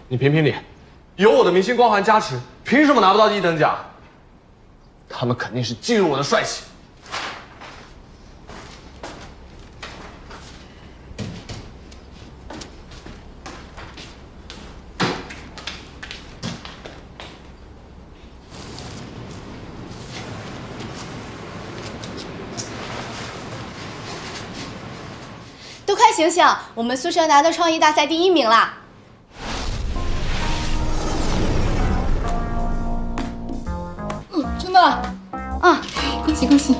你评评理，有我的明星光环加持，凭什么拿不到1等奖？他们肯定是嫉妒我的帅气。都快醒醒！我们宿舍拿到创意大赛第1名啦！真的？啊，恭喜恭喜！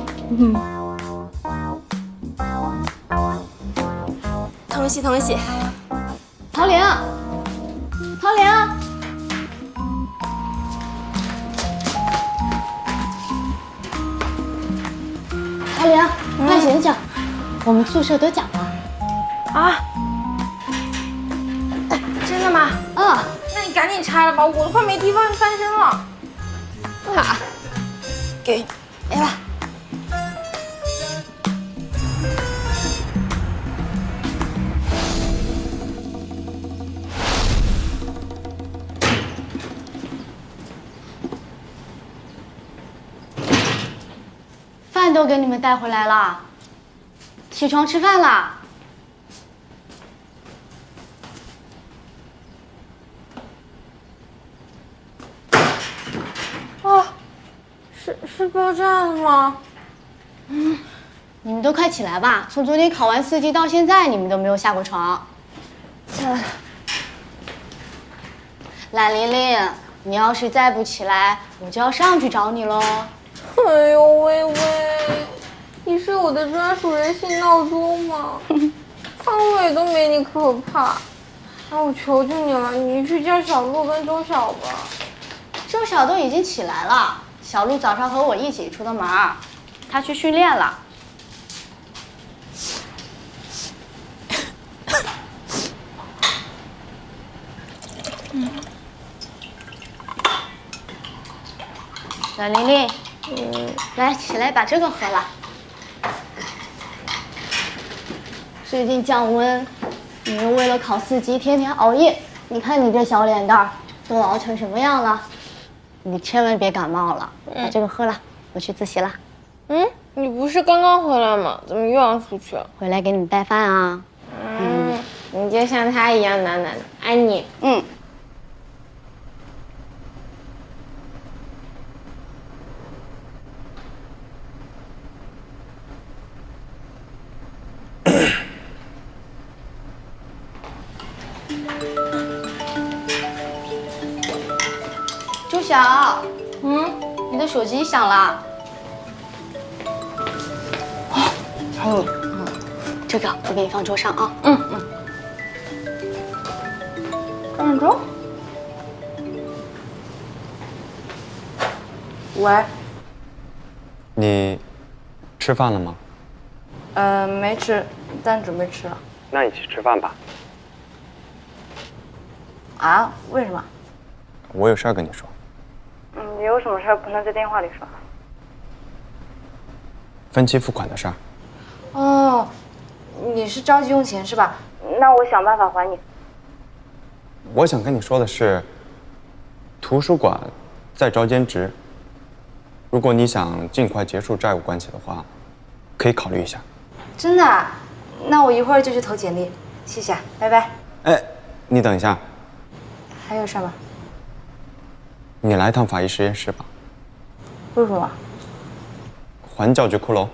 同喜同喜！陶玲，陶玲，陶玲，快醒醒！我们宿舍得奖了。啊？真的吗？啊，那你赶紧拆了吧，我都快没地方翻身了。好，给吧。饭都给你们带回来了，起床吃饭啦。啊，是爆炸了吗？你们都快起来吧！从昨天考完4级到现在，你们都没有下过床。蓝玲玲，你要是再不起来，我就要上去找你喽。哎呦，微微，你是我的专属人形闹钟吗？方伟都没你可怕。那我求求你了，你去叫小鹿跟周晓吧。周晓都已经起来了，小鹿早上和我一起出的门儿，他去训练了。蓝玲玲，来起来把这个喝了。最近降温，你又为了考4级天天熬夜，你看你这小脸蛋儿都熬成什么样了？你千万别感冒了，把这个喝了，我去自习了。你不是刚刚回来吗？怎么又要出去？回来给你们带饭啊。你就像他一样暖暖的，爱你。周晓，你的手机响了。还有，这个我给你放桌上啊。张周。喂。你吃饭了吗？没吃，但准备吃了。那一起吃饭吧。啊？为什么？我有事儿跟你说。你有什么事儿不能在电话里说？分期付款的事儿。哦，你是着急用钱是吧？那我想办法还你。我想跟你说的是，图书馆在招兼职，如果你想尽快结束债务关系的话，可以考虑一下。真的啊？那我一会儿就去投简历，谢谢，拜拜。哎，你等一下，还有事吗？你来趟法医实验室吧。为什么？还教具骷髅。